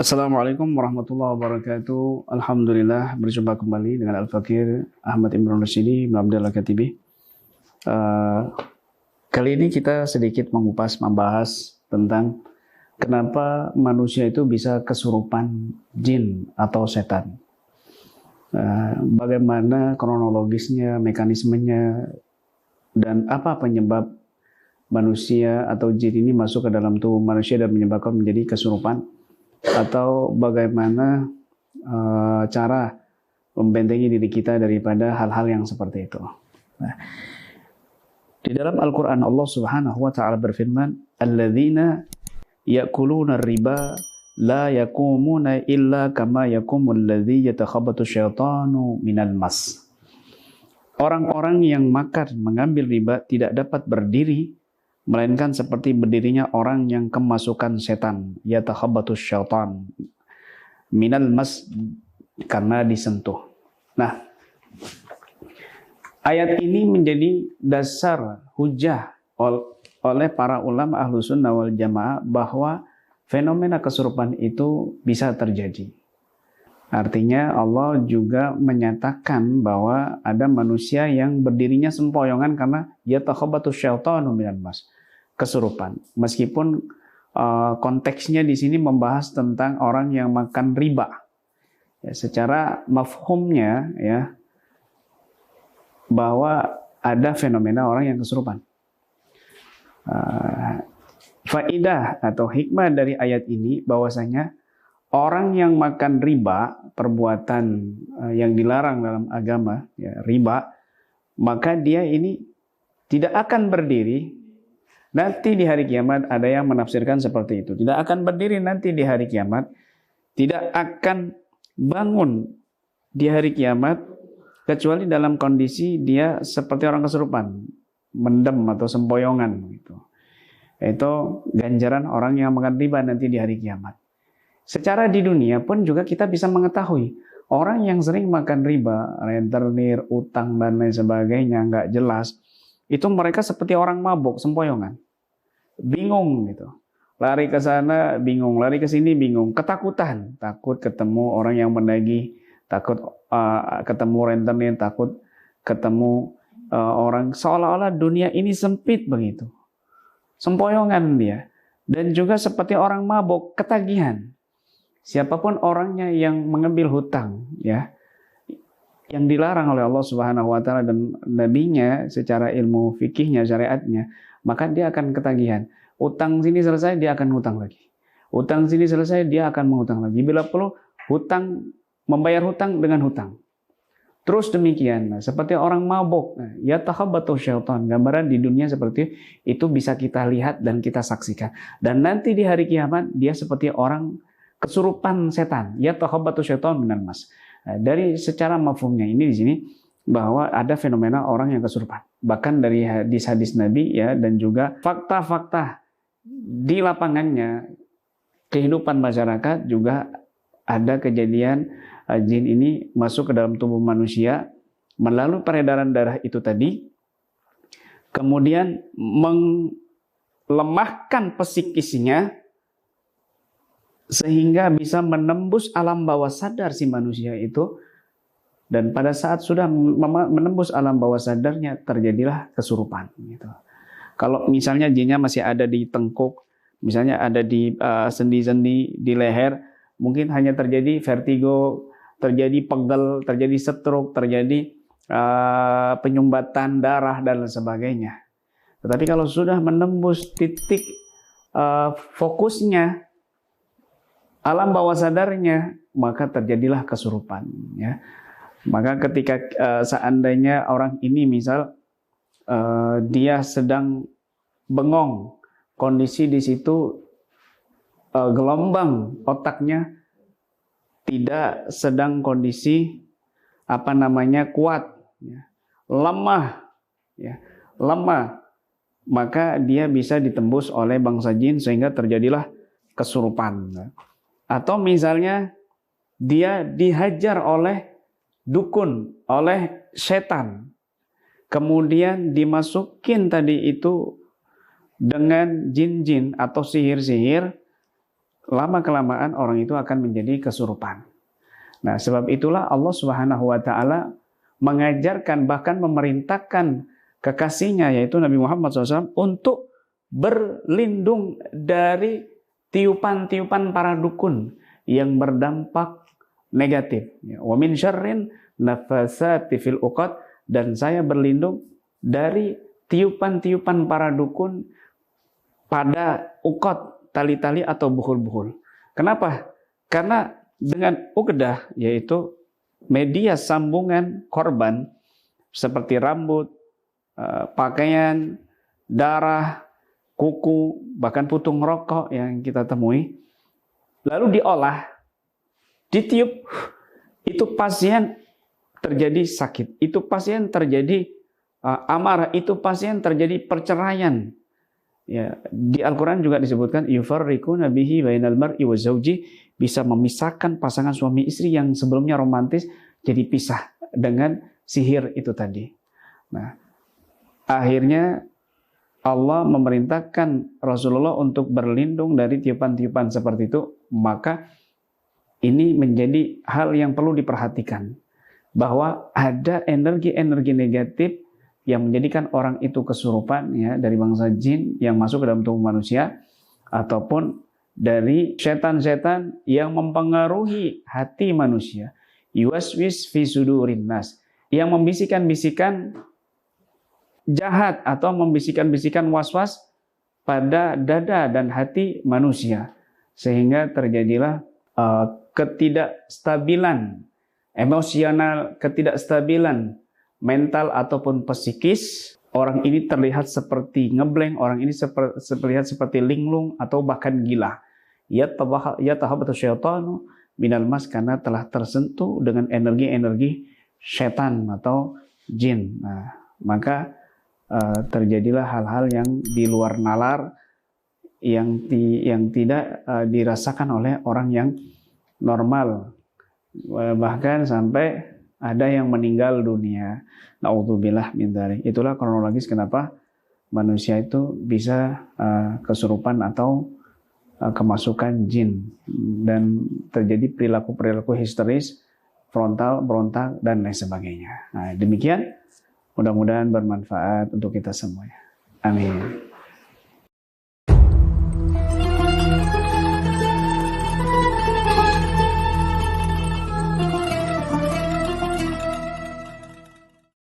Assalamualaikum warahmatullahi wabarakatuh. Alhamdulillah berjumpa kembali dengan Al-Fakir Ahmad Imran Rasyidi bin Abdullah Katibi. Kali ini kita sedikit membahas tentang kenapa manusia itu bisa kesurupan jin atau setan. Bagaimana kronologisnya, mekanismenya, dan apa penyebab manusia atau jin ini masuk ke dalam tubuh manusia dan menyebabkan menjadi kesurupan, atau bagaimana cara membentengi diri kita daripada hal-hal yang seperti itu. Nah, di dalam Al-Quran Allah Subhanahu wa Ta'ala berfirman, "Alladzina ya'kuluna riba la yakumuna illa kama yakumul ladzi yatakhabatu syaitanu minal mas." Orang-orang yang makan mengambil riba tidak dapat berdiri melainkan seperti berdirinya orang yang kemasukan setan, yatakhabatu syaitan minal mas, karena disentuh. Nah, ayat ini menjadi dasar hujah oleh para ulama ahlu sunnah wal jamaah bahwa fenomena kesurupan itu bisa terjadi. Artinya Allah juga menyatakan bahwa ada manusia yang berdirinya sempoyongan karena yatakhabatu syaitanu minal mas, kesurupan. Meskipun konteksnya di sini membahas tentang orang yang makan riba. Ya, secara mafhumnya ya, bahwa ada fenomena orang yang kesurupan. Faidah atau hikmah dari ayat ini bahwasanya orang yang makan riba, perbuatan yang dilarang dalam agama, ya, riba, maka dia ini tidak akan berdiri nanti di hari kiamat. Ada yang menafsirkan seperti itu. Tidak akan berdiri nanti di hari kiamat, tidak akan bangun di hari kiamat, kecuali dalam kondisi dia seperti orang kesurupan, mendem atau sempoyongan. Itu ganjaran orang yang makan riba nanti di hari kiamat. Secara di dunia pun juga kita bisa mengetahui orang yang sering makan riba, rentenir, utang dan lain sebagainya, nggak jelas, itu mereka seperti orang mabuk, sempoyongan, bingung gitu, lari ke sana bingung, lari ke sini bingung, ketakutan, takut ketemu orang yang menagih, takut ketemu rentenir, takut ketemu orang, seolah-olah dunia ini sempit begitu, sempoyongan dia, dan juga seperti orang mabuk, ketagihan. Siapapun orangnya yang mengambil hutang, ya, yang dilarang oleh Allah Subhanahu wa Ta'ala dan nabinya secara ilmu fikihnya, syariatnya, maka dia akan ketagihan. Utang sini selesai, dia akan hutang lagi. Utang sini selesai, dia akan mengutang lagi. Bila perlu, hutang, membayar hutang dengan hutang. Terus demikian, seperti orang mabuk, ya takhabatu syaitan. Gambaran di dunia seperti itu bisa kita lihat dan kita saksikan. Dan nanti di hari kiamat, dia seperti orang kesurupan setan, ya takhabatu syaitan minan mas. Dari secara mafhumnya ini di sini bahwa ada fenomena orang yang kesurupan. Bahkan dari hadis-hadis Nabi ya, dan juga fakta-fakta di lapangannya kehidupan masyarakat juga ada kejadian jin ini masuk ke dalam tubuh manusia melalui peredaran darah itu tadi, kemudian melemahkan psikisnya sehingga bisa menembus alam bawah sadar si manusia itu, dan pada saat sudah menembus alam bawah sadarnya terjadilah kesurupan gitu. Kalau misalnya jinnya masih ada di tengkuk, misalnya ada di sendi-sendi, di leher, mungkin hanya terjadi vertigo, terjadi pegel, terjadi stroke, terjadi penyumbatan darah dan sebagainya. Tetapi kalau sudah menembus titik fokusnya, alam bawah sadarnya, maka terjadilah kesurupan. Ya. Maka ketika seandainya orang ini misal dia sedang bengong, kondisi di situ gelombang otaknya tidak sedang kondisi kuat, ya, lemah, ya, lemah, maka dia bisa ditembus oleh bangsa jin sehingga terjadilah kesurupan. Atau misalnya dia dihajar oleh dukun, oleh setan, kemudian dimasukin tadi itu dengan jin-jin atau sihir-sihir, lama-kelamaan orang itu akan menjadi kesurupan. Nah, sebab itulah Allah Subhanahu wa taala mengajarkan, bahkan memerintahkan kekasihnya yaitu Nabi Muhammad SAW untuk berlindung dari tiupan-tiupan para dukun yang berdampak negatif. Wa min syarrin nafasati fil uqad, dan saya berlindung dari tiupan-tiupan para dukun pada uqad, tali-tali atau buhul-buhul. Kenapa? Karena dengan uqdah, yaitu media sambungan korban seperti rambut, pakaian, darah, kuku, bahkan putung rokok yang kita temui, lalu diolah, ditiup, itu pasien terjadi sakit, itu pasien terjadi amarah, itu pasien terjadi perceraian. Ya, di Al-Quran juga disebutkan yufarriquna bihi bainal mar'i wa zawji, bisa memisahkan pasangan suami istri yang sebelumnya romantis jadi pisah dengan sihir itu tadi. Nah, akhirnya Allah memerintahkan Rasulullah untuk berlindung dari tiupan-tiupan seperti itu. Maka ini menjadi hal yang perlu diperhatikan, bahwa ada energi-energi negatif yang menjadikan orang itu kesurupan, ya, dari bangsa jin yang masuk ke dalam tubuh manusia, ataupun dari setan-setan yang mempengaruhi hati manusia, yuwaswis fi sudurin nas, yang membisikkan-bisikkan jahat atau membisikkan-bisikkan was-was pada dada dan hati manusia, sehingga terjadilah ketidakstabilan emosional, ketidakstabilan mental ataupun psikis. Orang ini terlihat seperti ngeblank, orang ini terlihat seperti linglung atau bahkan gila. Yatahabatu syaitanu minal mas, karena telah tersentuh dengan energi-energi setan atau jin. Nah, maka terjadilah hal-hal yang di luar nalar, yang tidak dirasakan oleh orang yang normal, bahkan sampai ada yang meninggal dunia. Naudzubillah min dzalik. Itulah kronologis kenapa manusia itu bisa kesurupan atau kemasukan jin, dan terjadi perilaku-perilaku histeris, frontal, berontak, dan lain sebagainya. Nah, demikian, mudah-mudahan bermanfaat untuk kita semuanya. Amin.